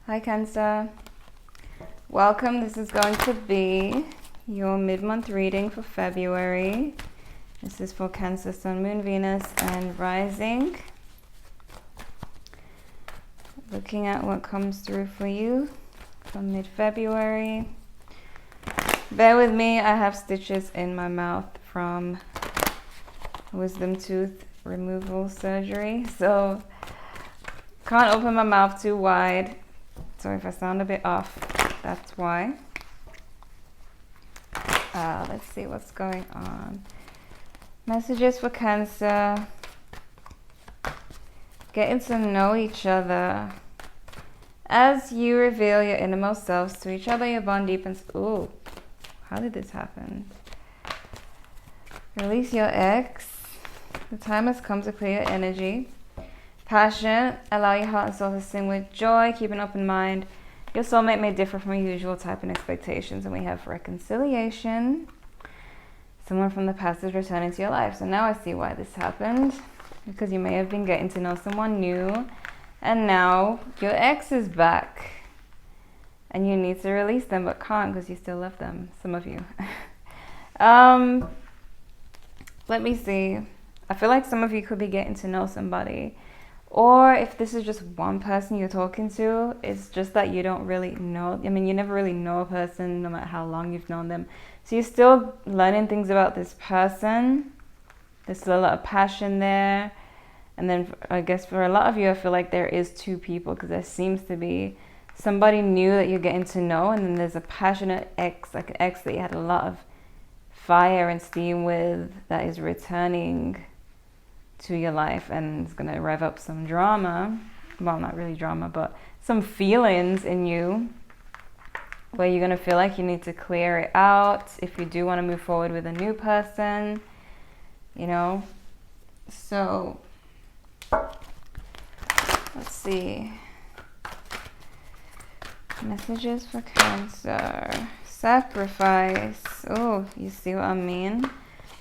Hi Cancer, welcome. This is going to be your mid-month reading for February. This is for Cancer, Sun, Moon, Venus and Rising. Looking at what comes through for you for mid-February. Bear with me, I have stitches in my mouth from wisdom tooth removal surgery, so can't open my mouth too wide. So if I sound a bit off, that's why. Let's see what's going on. Messages for Cancer. Getting to know each other. As you reveal your innermost selves to each other, your bond deepens. Ooh, how did this happen? Release your ex. The time has come to clear your energy. Passion, allow your heart and soul to sing with joy, keep an open mind. Your soulmate may differ from your usual type and expectations. And we have reconciliation. Someone from the past is returning to your life. So now I see why this happened. Because you may have been getting to know someone new. And now your ex is back. And you need to release them, but can't because you still love them. Some of you. Let me see. I feel like some of you could be getting to know somebody. Or if this is just one person you're talking to, it's just that you don't really know. I mean, you never really know a person no matter how long you've known them. So you're still learning things about this person. There's still a lot of passion there. And then I guess for a lot of you, I feel like there is two people because there seems to be somebody new that you're getting to know. And then there's a passionate ex, like an ex that you had a lot of fire and steam with that is returning to your life and it's going to rev up some drama. Well, not really drama, but some feelings in you where you're going to feel like you need to clear it out if you do want to move forward with a new person, you know. So let's see. Messages for Cancer. Sacrifice. Oh, you see what I mean?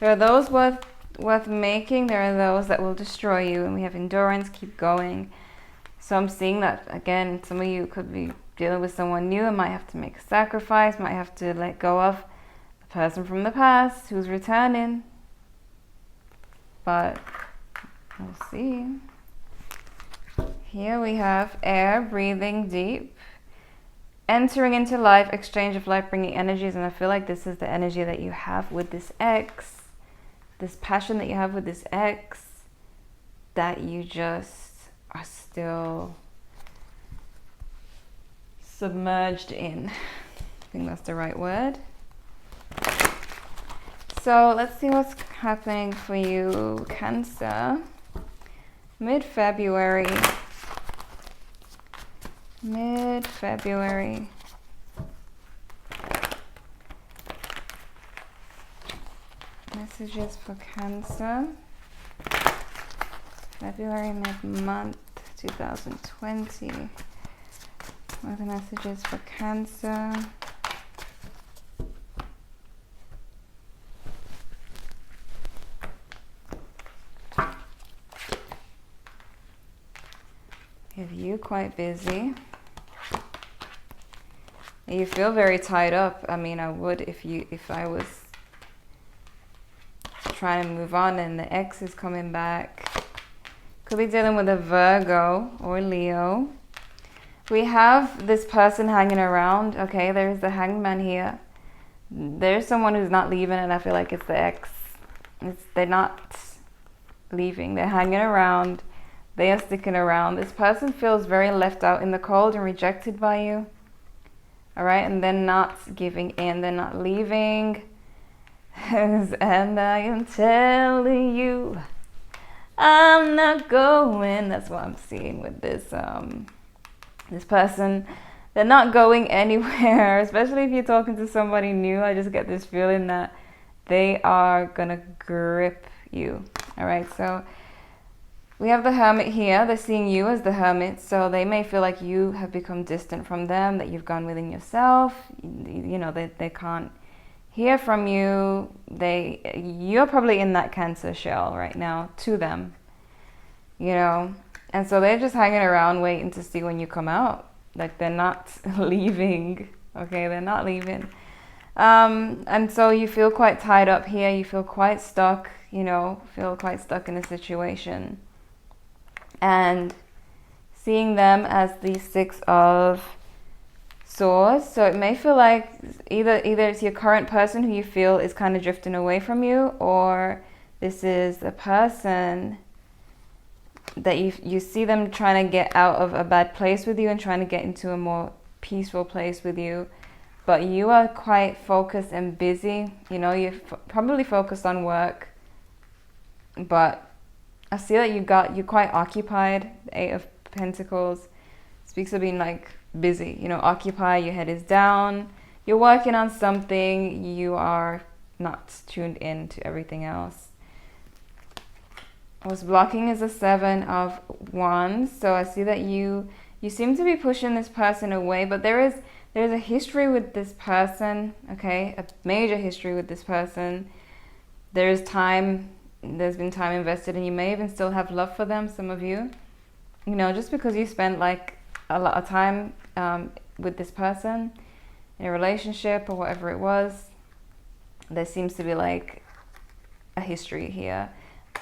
There are those worth making. There are those that will destroy you. And we have endurance, keep going. So I'm seeing that, again, some of you could be dealing with someone new and might have to make a sacrifice, might have to let go of a person from the past who's returning. But we'll see. Here we have air, breathing deep. Entering into life, exchange of life, bringing energies. And I feel like this is the energy that you have with this ex. This passion that you have with this ex that you just are still submerged in. I think that's the right word. So let's see what's happening for you, Cancer. Mid-February. Mid-February. Messages for Cancer. February, mid-month, 2020. What are the messages for Cancer? Have you quite busy? You feel very tied up. I mean, I would if I was trying to move on and the ex is coming back. Could be dealing with a Virgo or Leo. We have this person hanging around. Okay, there's the Hangman here. There's someone who's not leaving and I feel like it's the ex. They're not leaving. They're hanging around. They are sticking around. This person feels very left out in the cold and rejected by you. All right, and they're not giving in. They're not leaving. And I am telling you, I'm not going. That's what I'm seeing with this this person. They're not going anywhere, especially if you're talking to somebody new. I just get this feeling that they are gonna grip you. All right, so we have the Hermit here. They're seeing you as the Hermit, so they may feel like you have become distant from them, that you've gone within yourself. You know, they can't hear from you. You're probably in that Cancer shell right now to them, you know. And so they're just hanging around waiting to see when you come out. like they're not leaving. Okay, they're not leaving. And so you feel quite tied up here. You feel quite stuck, feel quite stuck in a situation. And seeing them as the Six of Swords. So it may feel like either it's your current person who you feel is kind of drifting away from you, or this is a person that you see them trying to get out of a bad place with you and trying to get into a more peaceful place with you. But you are quite focused and busy. You're probably focused on work. But I see that you're quite occupied. The Eight of Pentacles speaks of being like busy. Occupied, your head is down. You're working on something. You are not tuned in to everything else. What's blocking is a Seven of Wands. So I see that you seem to be pushing this person away, but there's a history with this person, okay? A major history with this person. There's been time invested, and you may even still have love for them, some of you. Just because you spent like a lot of time with this person in a relationship or whatever it was, there seems to be like a history here.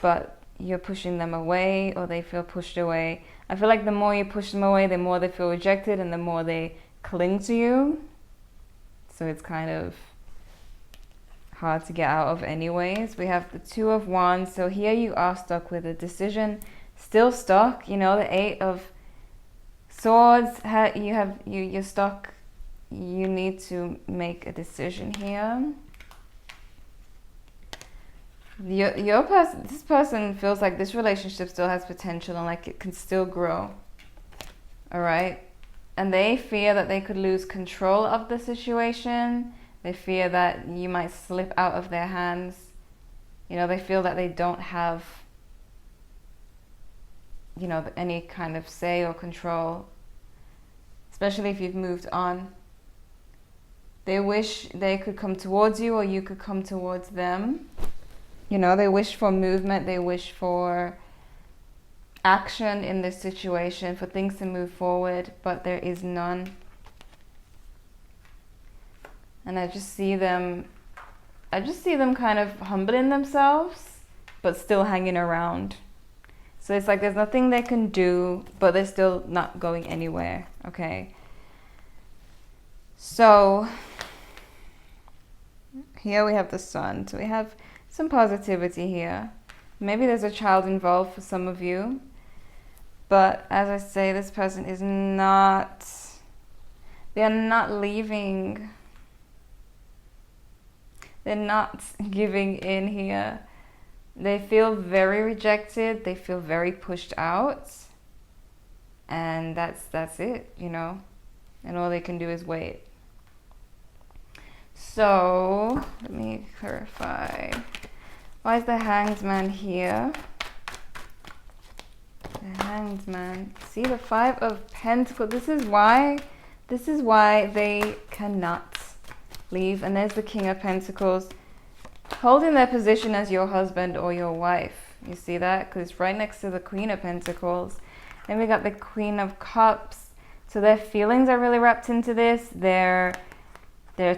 But you're pushing them away, or they feel pushed away. I feel like the more you push them away, the more they feel rejected and the more they cling to you. So it's kind of hard to get out of anyways. We have the Two of Wands. So here you are stuck with a decision, still stuck. The Eight of Swords, you're stuck. You need to make a decision here. This person feels like this relationship still has potential and like it can still grow. All right. And they fear that they could lose control of the situation. They fear that you might slip out of their hands. They feel that they don't have, any kind of say or control, especially if you've moved on. They wish they could come towards you, or you could come towards them. They wish for movement. They wish for action in this situation, for things to move forward, but there is none. And I just see them kind of humbling themselves, but still hanging around. So it's like there's nothing they can do, but they're still not going anywhere, okay? So here we have the Sun. So we have some positivity here. Maybe there's a child involved for some of you. But as I say, this person is not... They are not leaving. They're not giving in here. They feel very rejected. They feel very pushed out. And that's it, And all they can do is wait. So, let me clarify. Why is the Hanged Man here? The Hanged Man. See, the Five of Pentacles. This is why they cannot leave. And there's the King of Pentacles holding their position as your husband or your wife. You see that? Because it's right next to the Queen of Pentacles. Then we got the Queen of Cups. So their feelings are really wrapped into this. Their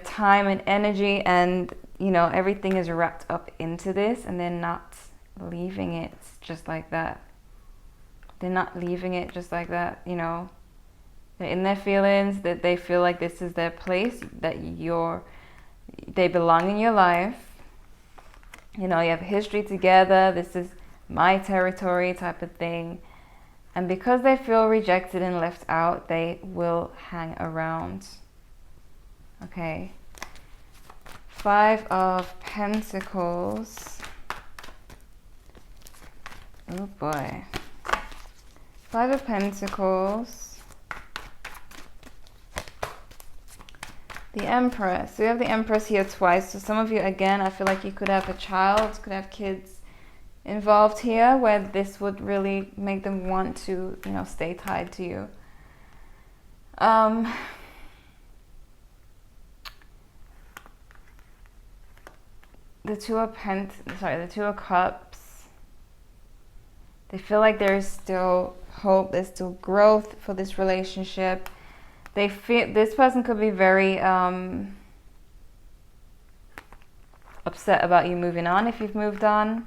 time and energy and, everything is wrapped up into this, and they're not leaving it just like that. They're not leaving it just like that, They're in their feelings, that they feel like this is their place, that they belong in your life. You have a history together. This is my territory type of thing. And because they feel rejected and left out, they will hang around. Okay. Five of Pentacles. Oh boy. Five of Pentacles. The Empress. So we have the Empress here twice. So some of you, again, I feel like you could have a child, could have kids involved here, where this would really make them want to, stay tied to you. The Two of Cups. They feel like there's still hope, there's still growth for this relationship. They feel this person could be very upset about you moving on if you've moved on.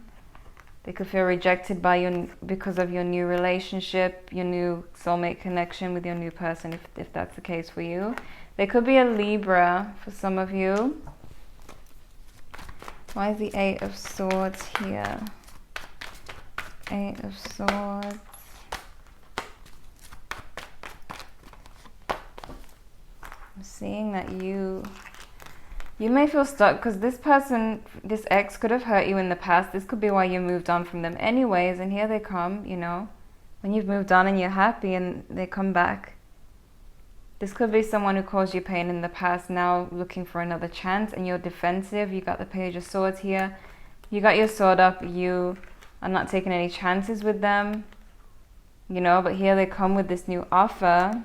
They could feel rejected by you because of your new relationship, your new soulmate connection with your new person, if that's the case for you. They could be a Libra for some of you. Why is the 8 of Swords here? 8 of Swords. I'm seeing that you may feel stuck because this person, this ex, could have hurt you in the past. This could be why you moved on from them anyways. And here they come, you know, when you've moved on and you're happy and they come back. This could be someone who caused you pain in the past, now looking for another chance, and you're defensive. You got the Page of Swords here. You got your sword up. You are not taking any chances with them, you know, but here they come with this new offer.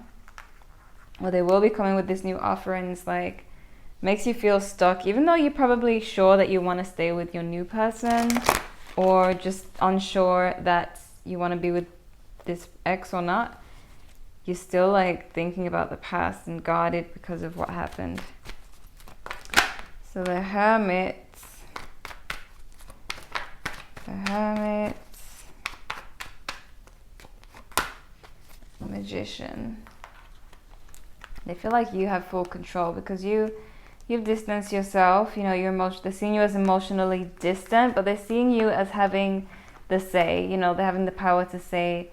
Or they will be coming with this new offer, and it's like, makes you feel stuck, even though you're probably sure that you want to stay with your new person, or just unsure that you want to be with this ex or not. You're still like thinking about the past and guarded because of what happened. So the Hermit, the Magician. They feel like you have full control because you've distanced yourself. You know, they're seeing you as emotionally distant, but they're seeing you as having the say. You know, they're having the power to say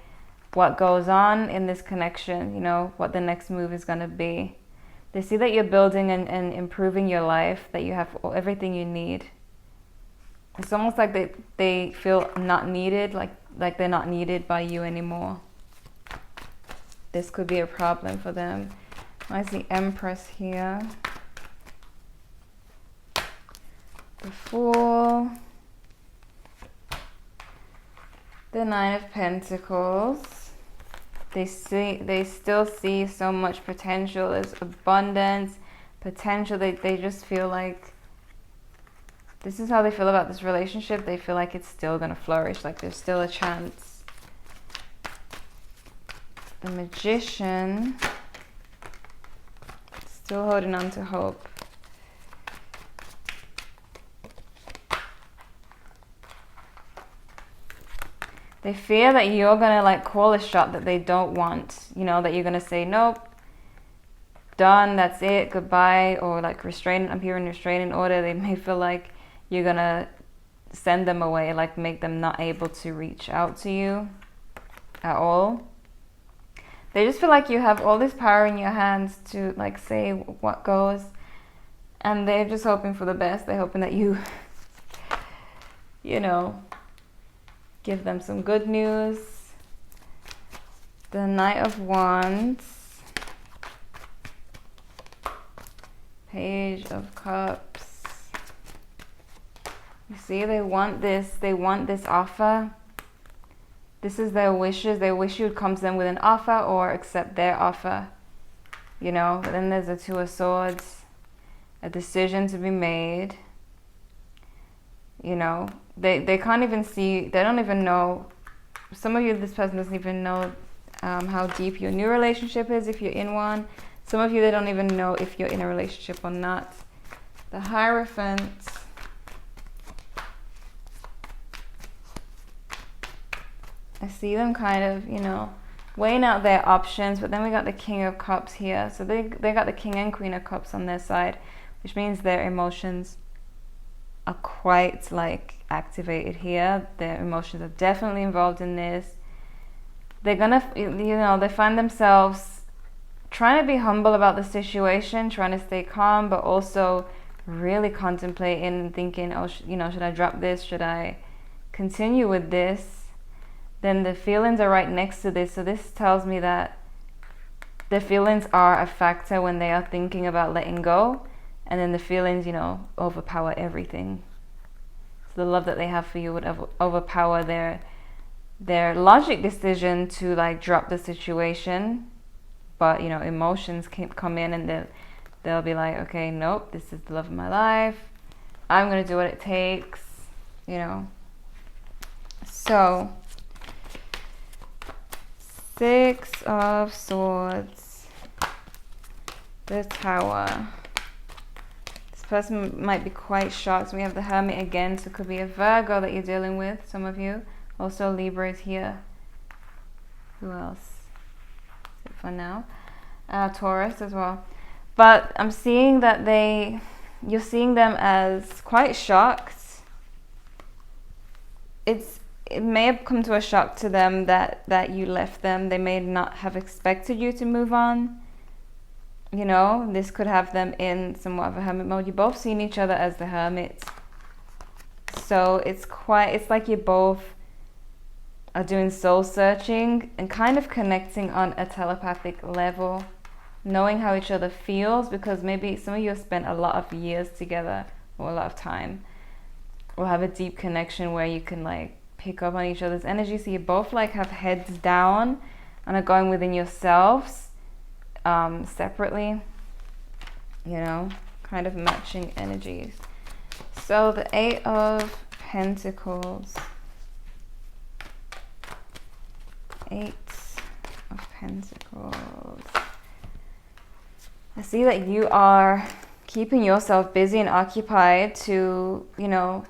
what goes on in this connection, you know, what the next move is going to be. They see that you're building and improving your life, that you have everything you need. It's almost like they feel not needed, like they're not needed by you anymore. This could be a problem for them. Why is the Empress here? The Fool. The Nine of Pentacles. They still see so much potential. There's abundance, potential. They just feel like this is how they feel about this relationship. They feel like it's still gonna flourish, like there's still a chance. The Magician, still holding on to hope. They fear that you're gonna like call a shot that they don't want, you know, that you're gonna say, nope, done, that's it, goodbye, or like I'm hearing restraining order. They may feel like you're gonna send them away, like make them not able to reach out to you at all. They just feel like you have all this power in your hands to like say what goes, and they're just hoping for the best. They're hoping that you know, give them some good news. The Knight of Wands. Page of Cups. You see, they want this offer. This is their wishes. They wish you would come to them with an offer or accept their offer. You know, but then there's the Two of Swords. A decision to be made. You know, they can't even see, they don't even know, some of you, this person doesn't even know how deep your new relationship is if you're in one. Some of you, they don't even know if you're in a relationship or not. The Hierophant. I see them kind of, you know, weighing out their options, but then we got the King of Cups here. So they got the King and Queen of Cups on their side, which means their emotions are quite like activated here. Their emotions are definitely involved in this. They're gonna, you know, they find themselves trying to be humble about the situation, trying to stay calm, but also really contemplating and thinking, oh, you know, should I drop this? Should I continue with this? Then the feelings are right next to this. So this tells me that the feelings are a factor when they are thinking about letting go. And then the feelings, you know, overpower everything. So the love that they have for you would overpower their logic decision to like drop the situation. But, you know, emotions can come in and they'll be like, okay, nope, this is the love of my life. I'm going to do what it takes, you know. So, Six of Swords. The Tower. This person might be quite shocked. We have the Hermit again, so it could be a Virgo that you're dealing with, some of you. Also Libra is here. Who else? That's it for now. Taurus as well. But I'm seeing that you're seeing them as quite shocked. It may have come to a shock to them that you left them. They may not have expected you to move on. You know, this could have them in somewhat of a hermit mode. You're both seeing each other as the hermit. So it's like you both are doing soul searching and kind of connecting on a telepathic level, knowing how each other feels, because maybe some of you have spent a lot of years together or a lot of time, or have a deep connection where you can like pick up on each other's energy. So you both like have heads down and are going within yourselves separately, you know, kind of matching energies. So the Eight of Pentacles. Eight of Pentacles. I see that you are keeping yourself busy and occupied to, you know,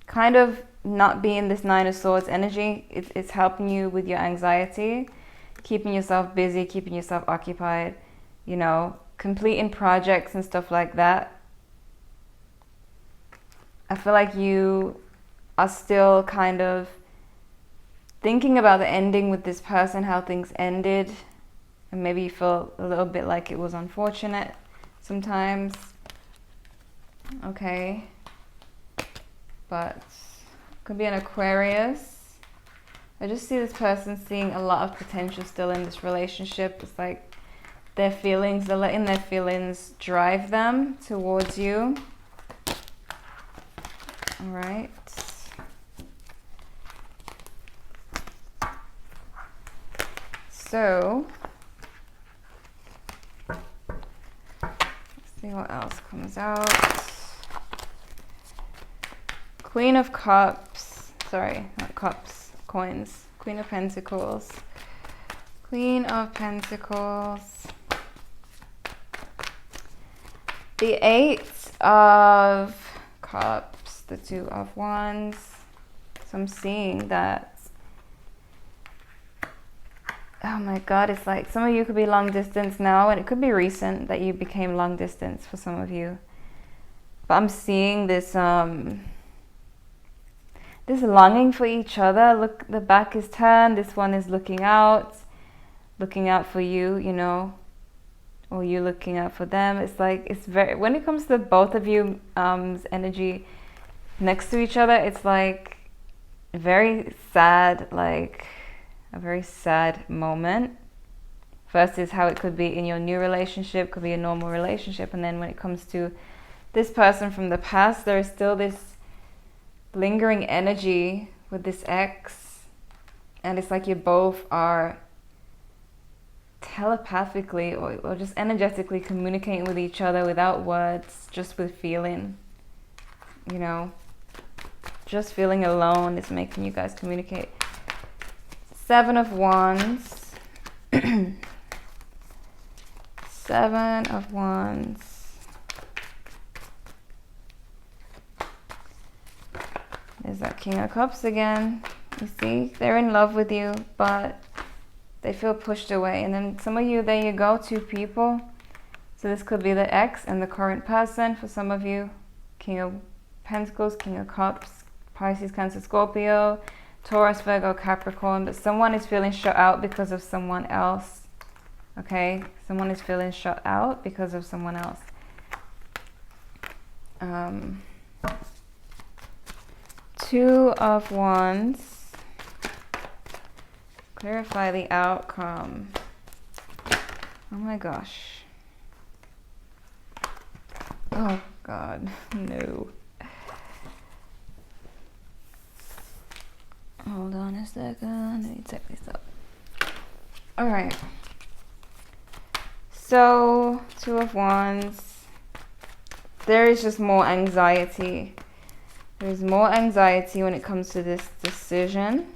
kind of not be in this Nine of Swords energy. It's helping you with your anxiety, keeping yourself busy, keeping yourself occupied, you know, completing projects and stuff like that. I feel like you are still kind of thinking about the ending with this person, how things ended, and maybe you feel a little bit like it was unfortunate sometimes. Okay. But could be an Aquarius. I just see this person seeing a lot of potential still in this relationship. It's like their feelings, they're letting their feelings drive them towards you. All right. So, let's see what else comes out. Queen of Cups. Sorry, not cups, coins. Queen of Pentacles. Queen of Pentacles. The Eight of Cups. The Two of Wands. So I'm seeing that. Oh my God, it's like some of you could be long distance now, and it could be recent that you became long distance for some of you. But I'm seeing this this longing for each other. Look, the back is turned. This one is looking out for you, you know, or you looking out for them. It's like, it's very, when it comes to both of you energy next to each other, it's like very sad, like a very sad moment. First is how it could be in your new relationship, could be a normal relationship, and then when it comes to this person from the past, there is still this lingering energy with this ex, and it's like you both are telepathically or just energetically communicating with each other without words, just with feeling, you know, just feeling alone is making you guys communicate. Seven of Wands. Seven of Wands. There's that King of Cups again. You see, they're in love with you, but they feel pushed away. And then some of you, there you go, two people. So this could be the ex and the current person for some of you. King of Pentacles, King of Cups, Pisces, Cancer, Scorpio, Taurus, Virgo, Capricorn. But someone is feeling shut out because of someone else. Okay? Someone is feeling shut out because of someone else. Two of Wands. Clarify the outcome. Oh my gosh. Oh God, no. Hold on a second, let me check this up. All right. So, Two of Wands. There is just more anxiety. There's more anxiety when it comes to this decision.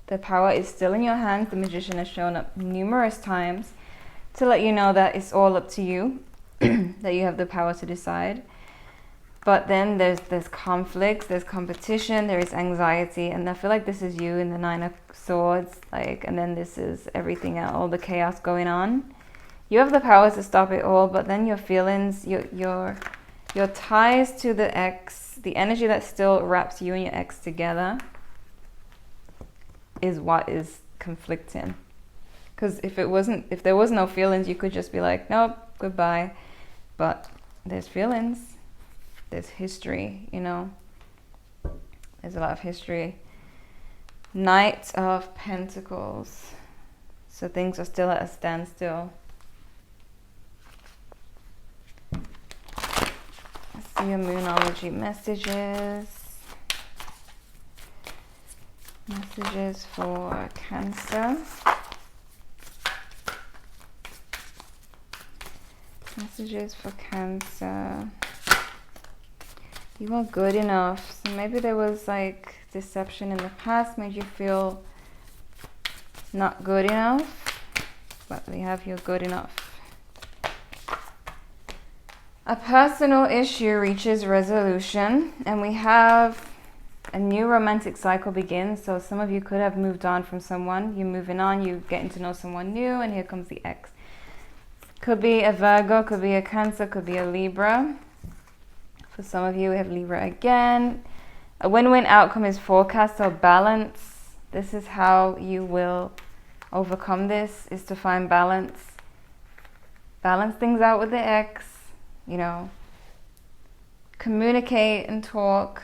The power is still in your hands. The Magician has shown up numerous times to let you know that it's all up to you, that you have the power to decide. But then there's conflicts, there's competition, there is anxiety, and I feel like this is you in the Nine of Swords, like, and then this is everything else, all the chaos going on. You have the power to stop it all, but then your feelings, your ties to the ex, the energy that still wraps you and your ex together is what is conflicting. Because if there was no feelings, you could just be like, nope, goodbye. But there's feelings. There's history, you know. There's a lot of history. Knight of Pentacles. So things are still at a standstill. Let's see your Moonology messages. Messages for Cancer. Messages for Cancer. You are good enough. So maybe there was like deception in the past, made you feel not good enough. But we have you're good enough. A personal issue reaches resolution, and we have a new romantic cycle begins. So some of you could have moved on from someone. You're moving on, you're getting to know someone new, and here comes the ex. Could be a Virgo, could be a Cancer, could be a Libra. For some of you, we have Libra again. A win-win outcome is forecast, so balance. This is how you will overcome this, is to find balance. Balance things out with the ex, you know. Communicate and talk.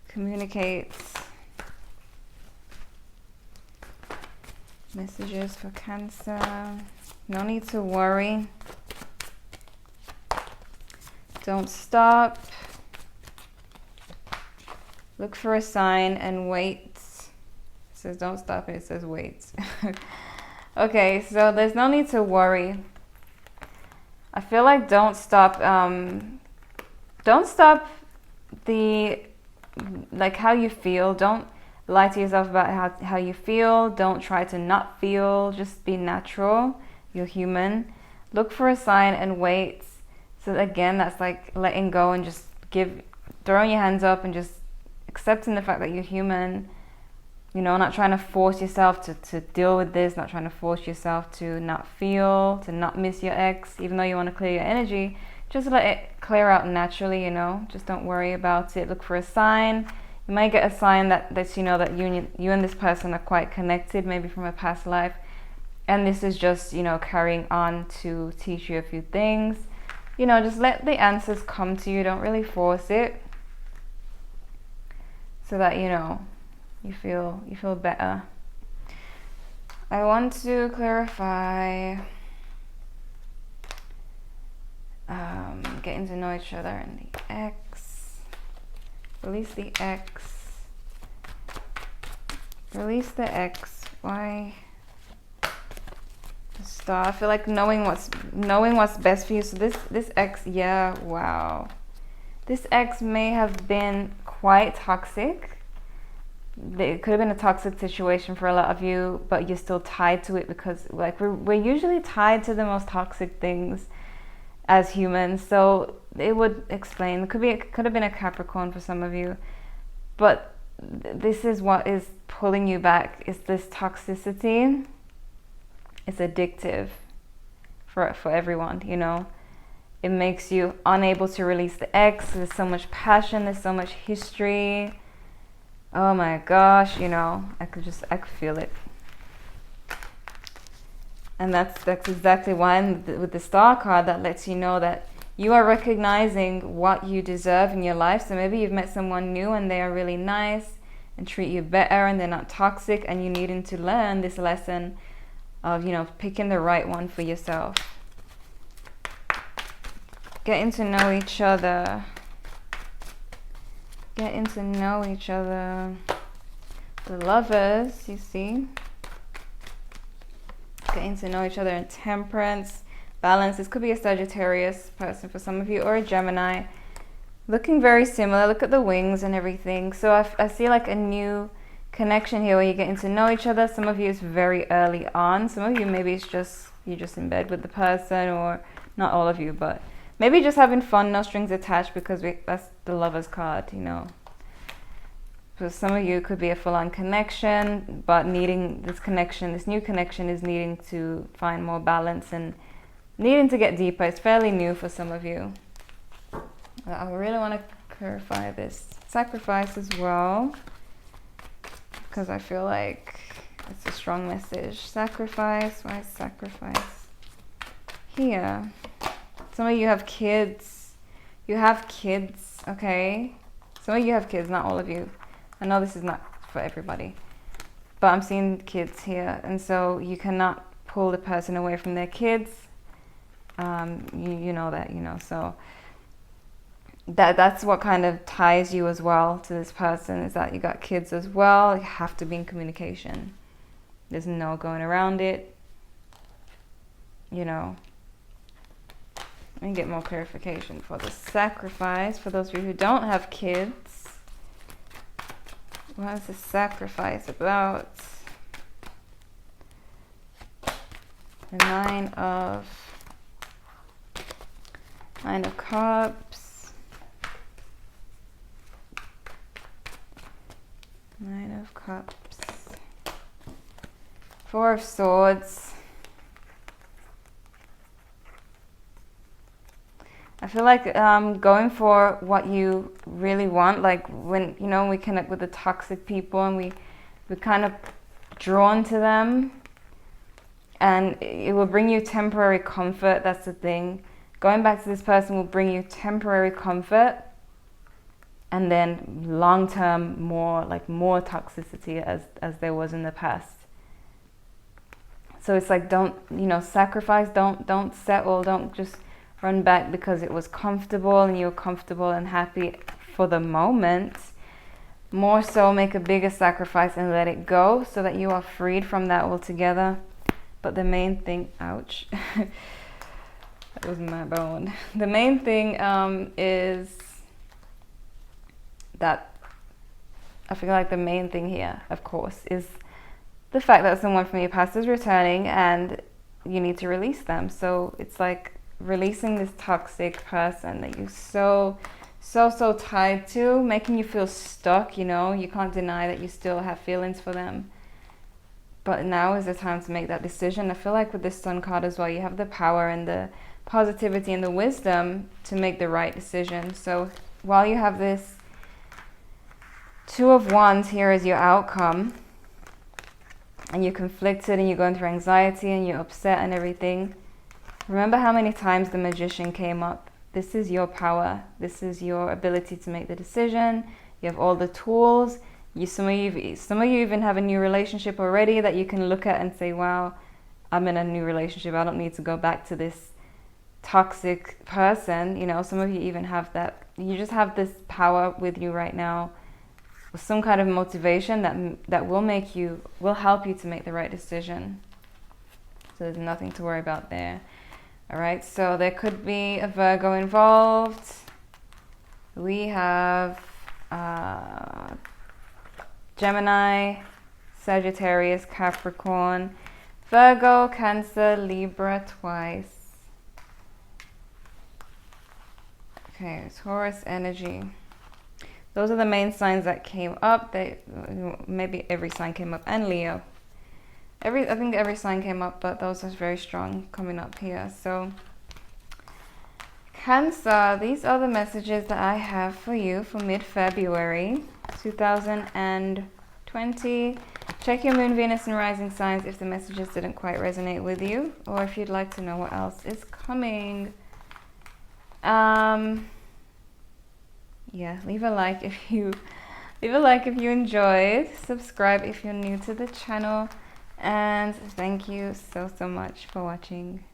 Communicate. Messages for Cancer. No need to worry. Don't stop. Look for a sign and wait. It says don't stop and it says wait. Okay, so there's no need to worry. I feel like don't stop the, like, how you feel. Don't lie to yourself about how you feel. Don't try to not feel. Just be natural. You're human. Look for a sign and wait. So again, that's like letting go and just throwing your hands up and just accepting the fact that you're human. You know, not trying to force yourself to deal with this, not trying to force yourself to not feel, to not miss your ex, even though you want to clear your energy. Just let it clear out naturally, you know. Just don't worry about it. Look for a sign. You might get a sign that lets you know that you and this person are quite connected, maybe from a past life. And this is just, you know, carrying on to teach you a few things. You know, just let the answers come to you. Don't really force it. So that, you know, you feel better. I want to clarify getting to know each other and the ex. Release the ex. Release the ex. Why? Star. I feel like knowing what's best for you. So this ex, yeah, wow. This ex may have been quite toxic. It could have been a toxic situation for a lot of you, but you're still tied to it because, like, we're usually tied to the most toxic things as humans. So it would explain. It could have been a Capricorn for some of you, but this is what is pulling you back. Is this toxicity? It's addictive for everyone, you know. It makes you unable to release the ex. There's so much passion. There's so much history. Oh my gosh, you know, I could feel it. And that's exactly why with the Star card, that lets you know that you are recognizing what you deserve in your life. So maybe you've met someone new and they are really nice and treat you better and they're not toxic, and you needing to learn this lesson of, you know, picking the right one for yourself. Getting to know each other. Getting to know each other. The Lovers, you see. Getting to know each other in Temperance. Balance. This could be a Sagittarius person for some of you, or a Gemini. Looking very similar. Look at the wings and everything. So I see like a new connection here where you're getting to know each other. Some of you it's very early on. Some of you maybe it's just you're just in bed with the person, or not all of you, but maybe just having fun, no strings attached, because that's the Lover's card, you know. For some of you, it could be a full-on connection, but needing this connection, this new connection is needing to find more balance and needing to get deeper. It's fairly new for some of you. I really want to clarify this sacrifice as well, because I feel like it's a strong message. Sacrifice. Why is sacrifice here? Some of you have kids. You have kids, okay? Some of you have kids, not all of you. I know this is not for everybody, but I'm seeing kids here, and so you cannot pull the person away from their kids. You know that, you know, so that's what kind of ties you as well to this person, is that you got kids as well. You have to be in communication. There's no going around it, you know. Let me get more clarification for the sacrifice. For those of you who don't have kids, what is the sacrifice about? The Nine of Cups. Nine of Cups. Four of Swords. I feel like going for what you really want, like when, you know, we connect with the toxic people and we're kind of drawn to them, and it will bring you temporary comfort. That's the thing. Going back to this person will bring you temporary comfort, and then long-term more toxicity as there was in the past. So it's like, don't, you know, sacrifice, don't settle, don't just run back because it was comfortable and you're comfortable and happy for the moment. More so, make a bigger sacrifice and let it go so that you are freed from that altogether. But the main thing, ouch, that was my bone. The main thing is that I feel like the main thing here, of course, is the fact that someone from your past is returning and you need to release them. So it's like releasing this toxic person that you're so tied to, making you feel stuck, you know. You can't deny that you still have feelings for them, but now is the time to make that decision. I feel like with this Sun card as well, you have the power and the positivity and the wisdom to make the right decision. So while you have this Two of Wands here as your outcome, and you're conflicted and you're going through anxiety and you're upset and everything, remember how many times the Magician came up. This is your power. This is your ability to make the decision. You have all the tools. Some of you even have a new relationship already that you can look at and say, wow, I'm in a new relationship. I don't need to go back to this toxic person. You know, some of you even have that. You just have this power with you right now, with some kind of motivation that will help you to make the right decision. So there's nothing to worry about there. All right, so there could be a Virgo involved. We have Gemini, Sagittarius, Capricorn, Virgo, Cancer, Libra twice. Okay, Taurus energy. Those are the main signs that came up. Maybe every sign came up, and Leo. I think every sign came up, but those are very strong coming up here. So Cancer, these are the messages that I have for you for mid-February 2020. Check your moon, Venus, and rising signs if the messages didn't quite resonate with you, or if you'd like to know what else is coming. Yeah, leave a like if you enjoyed. Subscribe if you're new to the channel. And thank you so much for watching.